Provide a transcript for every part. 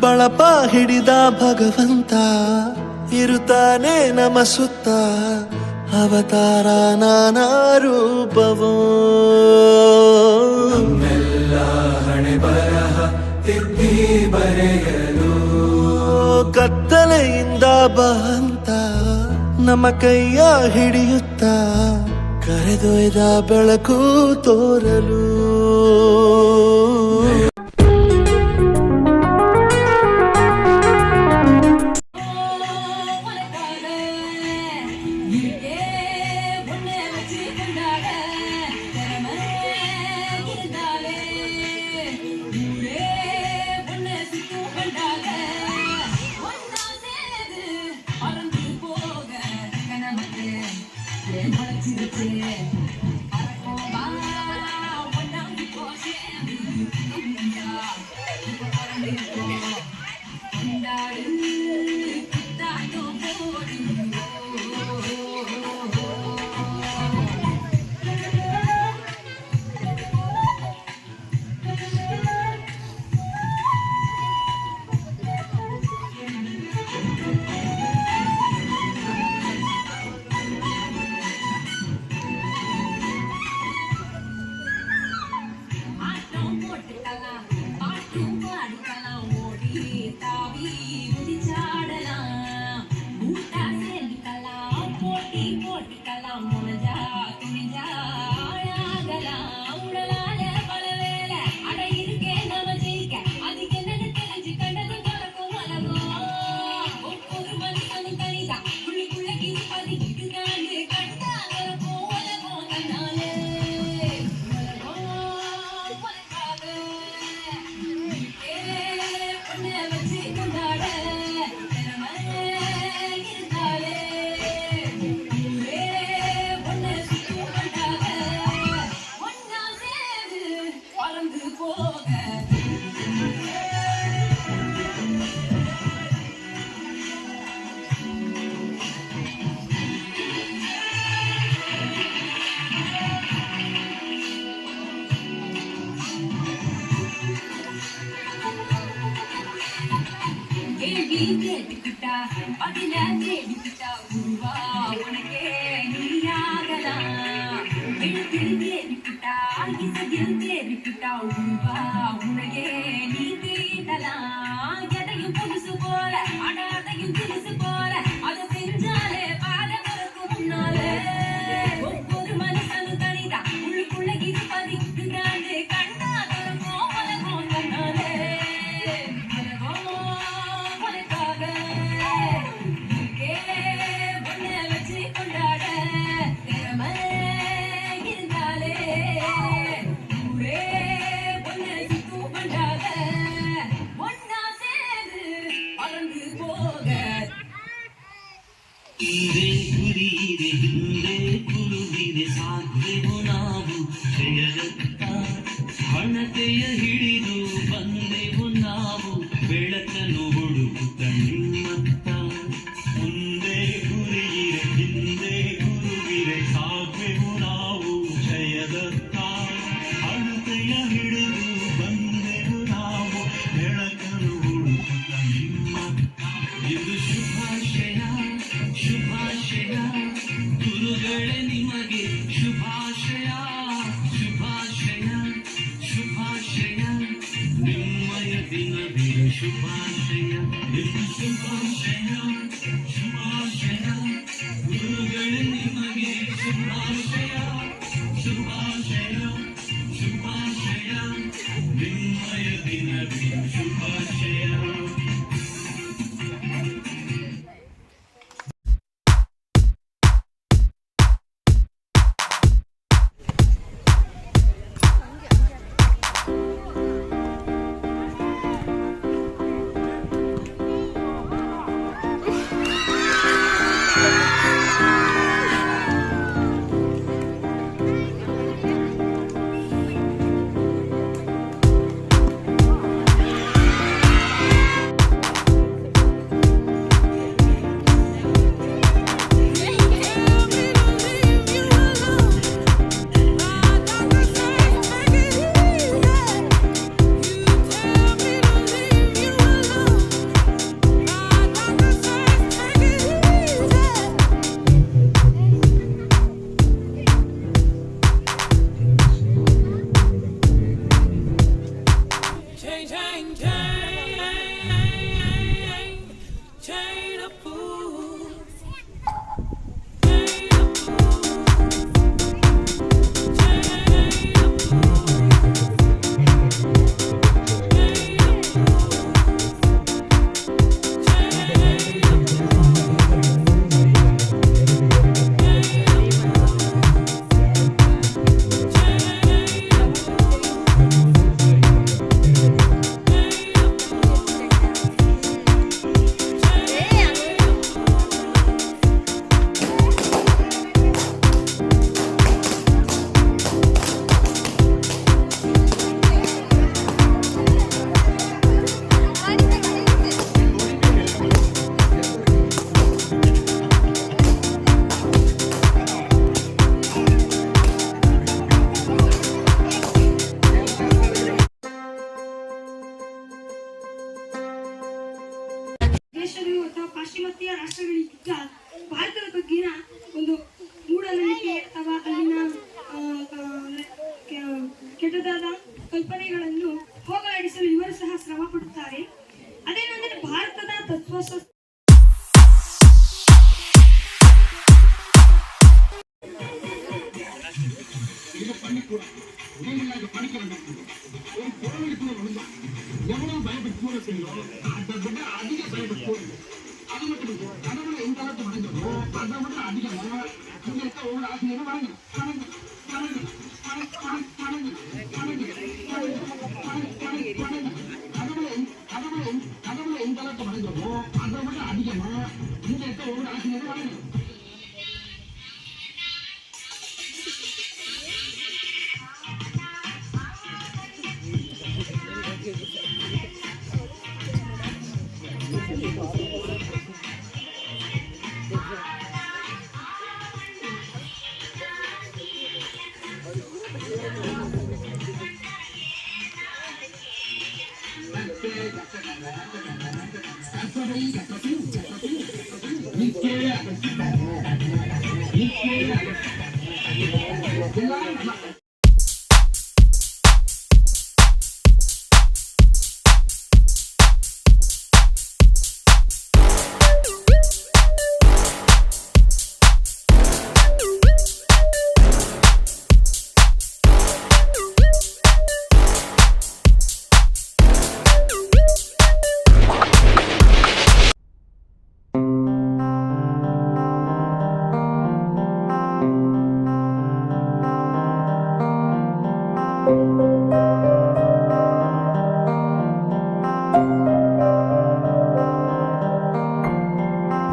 ಬಳಪ ಹಿಡಿದ ಭಗವಂತ ಇರುತ್ತಾನೆ ನಮ ಸುತ್ತ ಅವತಾರ ನಾನಾ ರೂಪವೋ ನಮ್ಮೆಲ್ಲ ಹಣೆ ಬರಹ ತಿದ್ದಿ ಬರೆಯಲು ಕತ್ತಲೆಯಿಂದ ಬಂತ ನಮ್ಮ ಕೈಯ ಹಿಡಿಯುತ್ತ ಕರೆದೊಯ್ದ ಬೆಳಕು ತೋರಲು ಹಣತೆಯ ಹಿಡಿದು ಬಂದೆವು ನಾವು ಬೆಳಕನ್ನು ಹುಡುಕುತ್ತ ನಿಮ್ಮತ್ತ ಮುಂದೆ ಗುರಿಯಿರೆ ಹಿಂದೆ ಗುರುವಿರೆ ಸಾಧ್ವೆವು ನಾವು ಜಯದತ್ತ ಹಣತೆಯ ಹಿಡಿದು ಬಂದೆವು ನಾವು ಬೆಳಕನ್ನು ಹುಡುಕುತ್ತ ನಿಮ್ಮತ್ತ ಇದು ಶುಭಾಶಯ ಶುಭಾಶಯ ಗುರುಗಳೇ ನಿಮಗೆ ಶುಭಾಶಯ ಶುಭಾಶಯ ಶುಭಾಶಯ ನಿಮ್ಮಯ ದಿನವಿರ ಶುಭಾಶಯ ಇದು ಶುಭಾಶಯ ಶುಭಾಶಯ ಗುರುಗಳೇ ನಿಮಗೆ ಶುಭಾಶಯ ಶುಭಾಶಯ ಶುಭಾಶಯ ನಿಮ್ಮಯ ದಿನವಿರ ಶುಭಾಶಯ.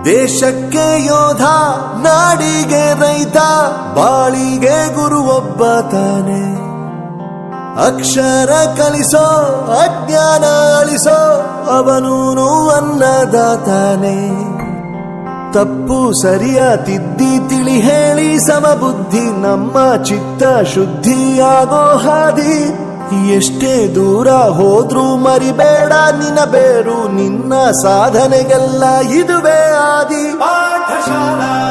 ದೇಶಕ್ಕೆ ಯೋಧ, ನಾಡಿಗೆ ರೈತ, ಬಾಳಿಗೆ ಗುರು ಒಬ್ಬ ತಾನೆ. ಅಕ್ಷರ ಕಲಿಸೋ, ಅಜ್ಞಾನ ಅಳಿಸೋ, ಅವನೂನು ಅನ್ನದಾತಾನೆ. ತಪ್ಪು ಸರಿಯ ತಿದ್ದಿ ತಿಳಿ ಹೇಳಿ ಸಮಬುದ್ಧಿ ನಮ್ಮ ಚಿತ್ತ ಶುದ್ಧಿಯಾಗೋ ಹಾದಿ. ಎಷ್ಟೇ ದೂರ ಹೋದ್ರೂ ಮರಿಬೇಡ ನಿನ್ನ ಬೇರು, ನಿನ್ನ ಸಾಧನೆಗೆಲ್ಲ ಇದುವೇ ಆದಿ. ಪಾಠಶಾಲಾ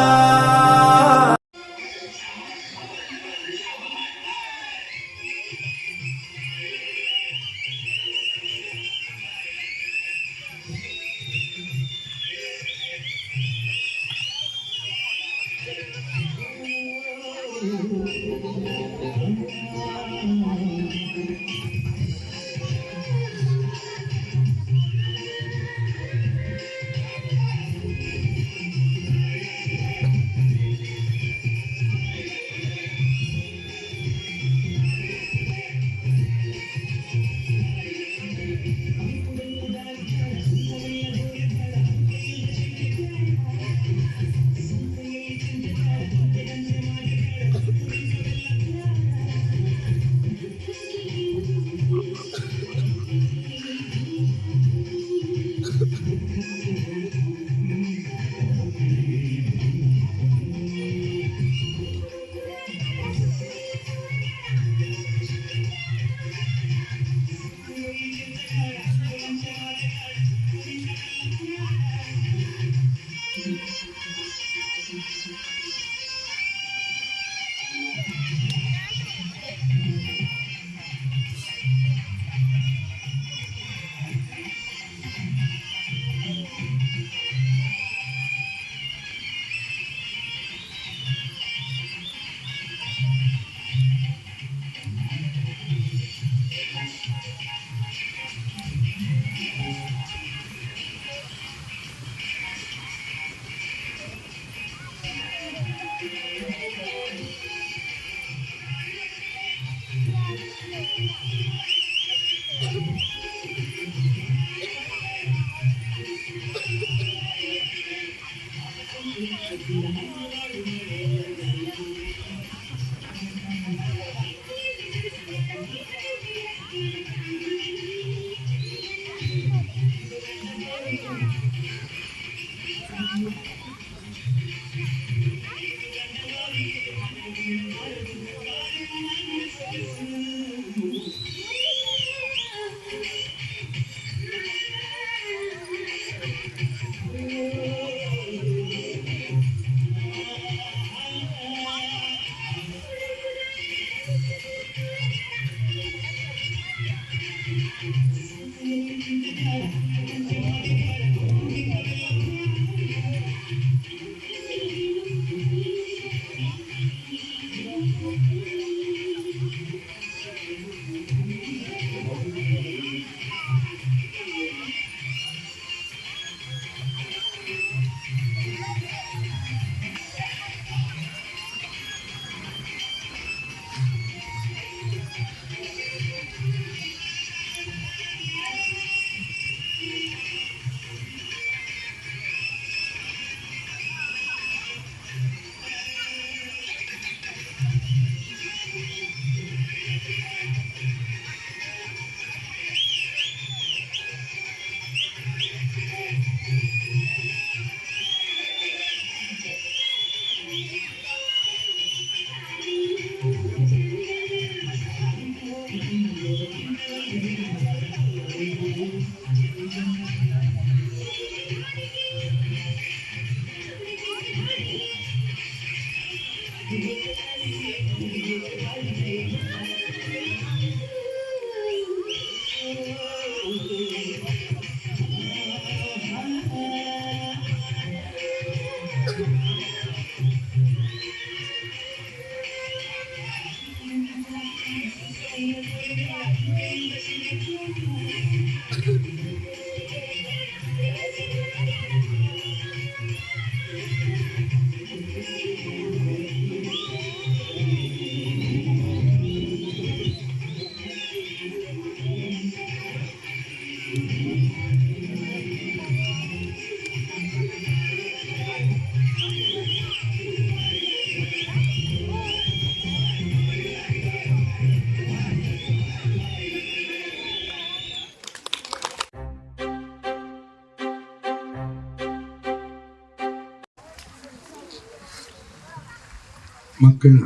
ಮಕ್ಕಳ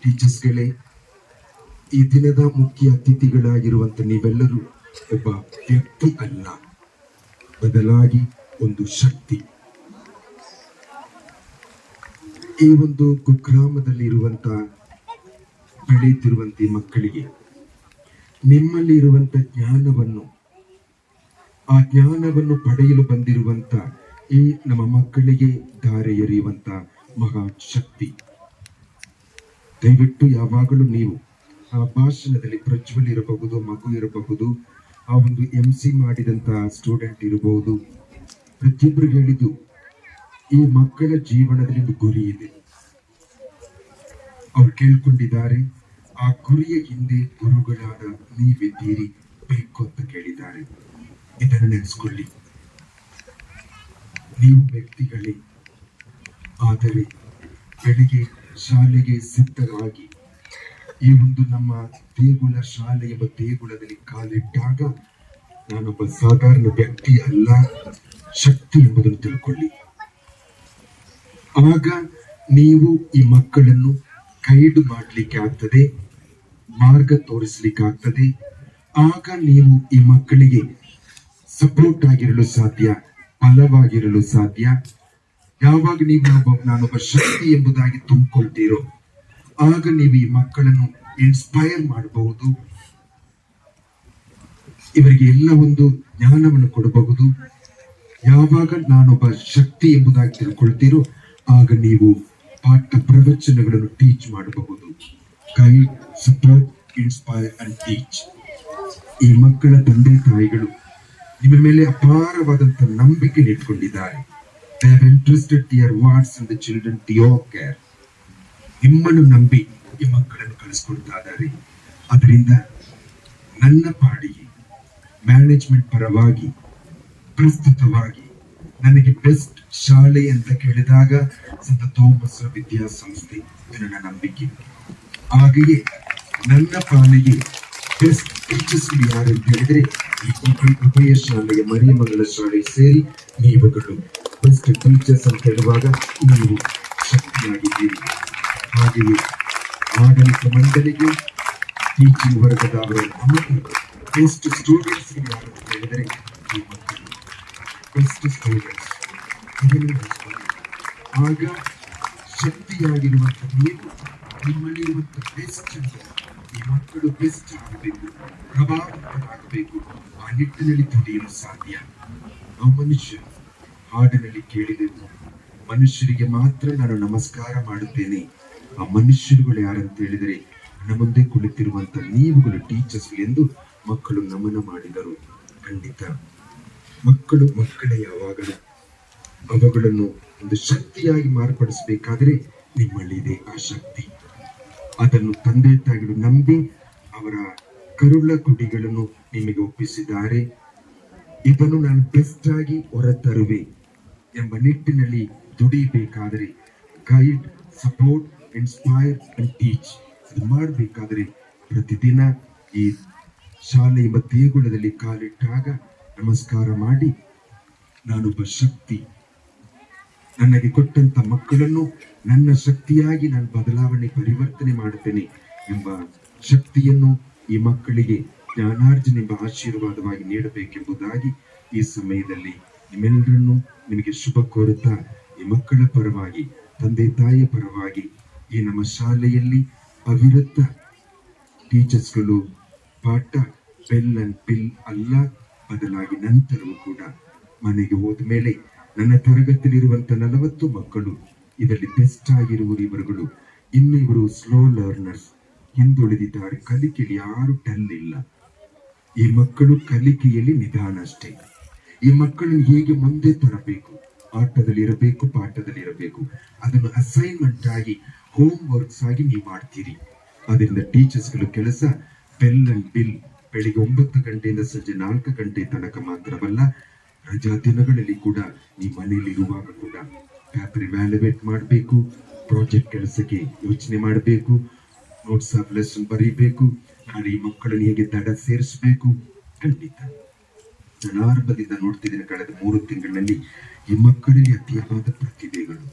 ಟೀಚರ್ಸ್ಗಳೇ, ಈ ದಿನದ ಮುಖ್ಯ ಅತಿಥಿಗಳಾಗಿರುವಂತ ನೀವೆಲ್ಲರೂ ಒಬ್ಬ ವ್ಯಕ್ತಿ ಅಲ್ಲ, ಬದಲಾಗಿ ಒಂದು ಶಕ್ತಿ. ಈ ಒಂದು ಕುಗ್ರಾಮದಲ್ಲಿ ಇರುವಂತ ಬೆಳೆಯುತ್ತಿರುವಂತ ಮಕ್ಕಳಿಗೆ ನಿಮ್ಮಲ್ಲಿ ಇರುವಂತ ಆ ಜ್ಞಾನವನ್ನು ಪಡೆಯಲು ಬಂದಿರುವಂತ ಈ ನಮ್ಮ ಮಕ್ಕಳಿಗೆ ದಾರಿ ಎರೆಯುವಂತ ಮಹಾ ಶಕ್ತಿ. ದಯವಿಟ್ಟು ಯಾವಾಗಲೂ ನೀವು ಆ ಭಾಷಣದಲ್ಲಿ ಪ್ರಜ್ವಲ್ ಇರಬಹುದು, ಮಗು ಇರಬಹುದು, ಆ ಒಂದು MC ಮಾಡಿದಂತ ಸ್ಟೂಡೆಂಟ್ ಇರಬಹುದು, ಪ್ರತಿಯೊಬ್ಬರು ಹೇಳಿದ್ದು ಈ ಮಕ್ಕಳ ಜೀವನದಲ್ಲಿ ಒಂದು ಗುರಿ ಇದೆ. ಅವ್ರು ಕೇಳ್ಕೊಂಡಿದ್ದಾರೆ, ಆ ಗುರಿಯ ಹಿಂದೆ ಗುರುಗಳಾದ ನೀವಿದ್ದೀರಿ ಬೇಕು ಅಂತ ಕೇಳಿದ್ದಾರೆ. ಇದನ್ನು ನೆನೆಸ್ಕೊಳ್ಳಿ. ನೀವು ವ್ಯಕ್ತಿಗಳೇ, ಆದರೆ ಬೆಳಿಗ್ಗೆ ಶಾಲೆಗೆ ಸಿದ್ಧರಾಗಿ ಈ ಒಂದು ನಮ್ಮ ದೇಗುಲ ಶಾಲೆಯ ದೇಗುಲದಲ್ಲಿ ಕಾಲಿಟ್ಟಾಗ ನಾನೊಬ್ಬ ಸಾಧಾರಣ ವ್ಯಕ್ತಿ ಅಲ್ಲ, ಶಕ್ತಿ ಎಂಬುದನ್ನು ತಿಳ್ಕೊಳ್ಳಿ. ಆಗ ನೀವು ಈ ಮಕ್ಕಳನ್ನು ಗೈಡ್ ಮಾಡಲಿಕ್ಕೆ ಆಗ್ತದೆ, ಮಾರ್ಗ ತೋರಿಸಲಿಕ್ಕೆ ಆಗ್ತದೆ. ಆಗ ನೀವು ಈ ಮಕ್ಕಳಿಗೆ ಸಪೋರ್ಟ್ ಆಗಿರಲು ಸಾಧ್ಯ, ಫಲವಾಗಿರಲು ಸಾಧ್ಯ. ಯಾವಾಗ ನೀವು ನಾನೊಬ್ಬ ಶಕ್ತಿ ಎಂಬುದಾಗಿ ತುಂಬಿಕೊಳ್ತೀರೋ ಆಗ ನೀವು ಈ ಮಕ್ಕಳನ್ನು ಇನ್ಸ್ಪೈರ್ ಮಾಡಬಹುದು, ಇವರಿಗೆ ಎಲ್ಲ ಒಂದು ಜ್ಞಾನವನ್ನು ಕೊಡಬಹುದು. ಯಾವಾಗ ನಾನೊಬ್ಬ ಶಕ್ತಿ ಎಂಬುದಾಗಿ ತಿಳ್ಕೊಳ್ತೀರೋ ಆಗ ನೀವು ಪಾಠ ಪ್ರವಚನಗಳನ್ನು ಟೀಚ್ ಮಾಡಬಹುದು. Guide, support, inspire and teach. ಈ ಮಕ್ಕಳ ತಂದೆ ತಾಯಿಗಳು ನಿಮ್ಮ ಮೇಲೆ ಅಪಾರವಾದಂತ ನಂಬಿಕೆ ಇಟ್ಕೊಂಡಿದ್ದಾರೆ. They have entrusted their words and the children to your care. ನಿಮ್ಮನ್ನು ನಂಬಿ ಈ ಮಕ್ಕಳನ್ನು ಕಳಿಸ್ಕೊಡ್ತಾ ಇದ್ದಾರೆ. ಅದರಿಂದ ನನ್ನ ಪಾಡಿಗೆ ಮ್ಯಾನೇಜ್ಮೆಂಟ್ ಪರವಾಗಿ ಪ್ರಸ್ತುತವಾಗಿ ನನಗೆ ಬೆಸ್ಟ್ ಶಾಲೆ ಅಂತ ಕೇಳಿದಾಗ ಸಂತ ಥೋಮಸ್ ವಿದ್ಯಾಸಂಸ್ಥೆ ನನ್ನ ನಂಬಿಕೆ. ಹಾಗೆಯೇ ನನ್ನ ಪಾಲಿಗೆ ಬೆಸ್ಟ್ ಟೀಚರ್ಸ್ ಯಾರು ಅಂತ ಹೇಳಿದ್ರೆ ಈ ಉಭಯ ಶಾಲೆಯ ಮರಿಯಮಂಗಲ ಶಾಲೆ ಸೇರಿ ನೀವುಗಳು ಬೆಸ್ಟ್ ಟೀಚರ್ಸ್ ಅಂತ ಹೇಳುವಾಗ ನೀವು ಶಕ್ತಿಯಾಗಿದ್ದೀರಿ. ಹಾಗೆಯೇ ಆಡಳಿತ ಮಂಡಳಿಗೆ, ಟೀಚಿಂಗ್ ವರ್ಗದ ಅವರ ನಮಗೆ ಬೆಸ್ಟ್ ಸ್ಟೂಡೆಂಟ್ಸ್ ಯಾರು ಅಂತ ಹೇಳಿದರೆ ಈ ಮಕ್ಕಳು ಬೆಸ್ಟ್ ಸ್ಟೂಡೆಂಟ್ಸ್. ಆಗ ಶಕ್ತಿಯಾಗಿರುವಂಥ ನೀವು ನಿಮ್ಮಲ್ಲಿರುವಂಥ ಬೆಸ್ಟ್ ಅಂತ ಈ ಮಕ್ಕಳು ಬೆಸ್ಟ್ ಆಗಬೇಕು, ಪ್ರಭಾವವಂತರಾಗಬೇಕು. ಆ ನಿಟ್ಟಿನಲ್ಲಿ ದುಡಿಯಲು ಸಾಧ್ಯ. ನಾವು ಮನುಷ್ಯರು ಹಾಡಿನಲ್ಲಿ ಕೇಳಿದೆವು, ಮನುಷ್ಯರಿಗೆ ಮಾತ್ರ ನಾನು ನಮಸ್ಕಾರ ಮಾಡುತ್ತೇನೆ. ಆ ಮನುಷ್ಯರುಗಳು ಯಾರಂತ ಹೇಳಿದರೆ ನನ್ನ ಮುಂದೆ ಕುಳಿತಿರುವಂತ ನೀವುಗಳು ಟೀಚರ್ಸ್ ಎಂದು ಮಕ್ಕಳು ನಮನ ಮಾಡಿದರು. ಖಂಡಿತ ಮಕ್ಕಳು ಮಕ್ಕಳೇ ಯಾವಾಗಲೂ ಅವುಗಳನ್ನು ಒಂದು ಶಕ್ತಿಯಾಗಿ ಮಾರ್ಪಡಿಸಬೇಕಾದರೆ ನಿಮ್ಮಲ್ಲಿದೆ ಆ ಶಕ್ತಿ. ಅದನ್ನು ತಂದೆ ತಾಯಿಗಳು ನಂಬಿ ಅವರ ಕರುಳ ಕುಡಿಗಳನ್ನು ನಿಮಗೆ ಒಪ್ಪಿಸಿದ್ದಾರೆ. ಇದನ್ನು ನಾನು ಬೆಸ್ಟ್ ಆಗಿ ಹೊರತರುವೆ ಎಂಬ ನಿಟ್ಟಿನಲ್ಲಿ ದುಡಿಬೇಕಾದರೆ guide, support, inspire and teach ಇದು ಮಾಡಬೇಕಾದರೆ ಪ್ರತಿದಿನ ಈ ಶಾಲೆ ಎಂಬ ದೇಗುಲದಲ್ಲಿ ಕಾಲಿಟ್ಟಾಗ ನಮಸ್ಕಾರ ಮಾಡಿ ನಾನೊಬ್ಬ ಶಕ್ತಿ, ನನಗೆ ಕೊಟ್ಟಂತ ಮಕ್ಕಳನ್ನು ನನ್ನ ಶಕ್ತಿಯಾಗಿ ನಾನು ಬದಲಾವಣೆ ಪರಿವರ್ತನೆ ಮಾಡುತ್ತೇನೆ ಎಂಬ ಶಕ್ತಿಯನ್ನು ಈ ಮಕ್ಕಳಿಗೆ ಜ್ಞಾನಾರ್ಜನೆ ಎಂಬ ಆಶೀರ್ವಾದವಾಗಿ ನೀಡಬೇಕೆಂಬುದಾಗಿ ಈ ಸಮಯದಲ್ಲಿ ನಿಮ್ಮೆಲ್ಲರನ್ನು ನಿಮಗೆ ಶುಭ ಕೋರುತ್ತಾ ಈ ಮಕ್ಕಳ ಪರವಾಗಿ ತಂದೆ ತಾಯಿಯ ಪರವಾಗಿ ಈ ನಮ್ಮ ಶಾಲೆಯಲ್ಲಿ ಅವಿರತ ಟೀಚರ್ಸ್ಗಳು ಪಾಠ ಬೆಲ್ ಅಂಡ್ ಪಿಲ್ ಅಲ್ಲ, ಬದಲಾಗಿ ನಂತರವೂ ಕೂಡ ಮನೆಗೆ ಹೋದ ಮೇಲೆ ನನ್ನ ತರಗತಿಯಲ್ಲಿರುವಂತ 40 ಮಕ್ಕಳು ಇದರಲ್ಲಿ ಬೆಸ್ಟ್ ಆಗಿರುವರು ಇವರುಗಳು. ಇನ್ನು ಇವರು ಸ್ಲೋ ಲರ್ನರ್ಸ್, ಹಿಂದುಳಿದಿದ್ದಾರೆ. ಕಲಿಕೆಯಲ್ಲಿ ಯಾರು ಡಲ್ ಇಲ್ಲ. ಈ ಮಕ್ಕಳು ಕಲಿಕೆಯಲ್ಲಿ ನಿಧಾನ ಅಷ್ಟೇ. ಈ ಮಕ್ಕಳನ್ನು ಹೇಗೆ ಮುಂದೆ ತರಬೇಕು, ಆಟದಲ್ಲಿ ಇರಬೇಕು, ಪಾಠದಲ್ಲಿ ಇರಬೇಕು, ಅದನ್ನು ಅಸೈನ್ಮೆಂಟ್ ಆಗಿ ಹೋಮ್ ವರ್ಕ್ಸ್ ಆಗಿ ನೀವು ಮಾಡ್ತೀರಿ. ಅದರಿಂದ ಟೀಚರ್ಸ್ಗಳು ಕೆಲಸ ಬೆಲ್ ಅಂಡ್ ಬಿಲ್ ಬೆಳಿಗ್ಗೆ 9 ಗಂಟೆಯಿಂದ ಸಂಜೆ 4 ಗಂಟೆ ತನಕ ಮಾತ್ರವಲ್ಲ, ರಜಾ ದಿನಗಳಲ್ಲಿ ಕೂಡ ಈ ಮನೆಯಲ್ಲಿ ಇರುವಾಗ ಕೂಡ ಪೇಪರ್ ವ್ಯಾಲ್ಯುವೇಟ್ ಮಾಡಬೇಕು, ಪ್ರಾಜೆಕ್ಟ್ ಕೆಲಸಕ್ಕೆ ಯೋಚನೆ ಮಾಡಬೇಕು, ನೋಟ್ಸ್ ಆಫ್ ಲೆಸನ್ ಬರೀಬೇಕು, ನಾಳೆ ಈ ಮಕ್ಕಳನ್ನು ಹೇಗೆ ದಡ ಸೇರಿಸಬೇಕು. ಖಂಡಿತ ನಾನು ಆರಂಭದಿಂದ ನೋಡ್ತಿದ್ದೇನೆ, ಕಳೆದ 3 ತಿಂಗಳಲ್ಲಿ ಈ ಮಕ್ಕಳಲ್ಲಿ ಅತಿಯಾದ ಪ್ರತಿಭೆಗಳು.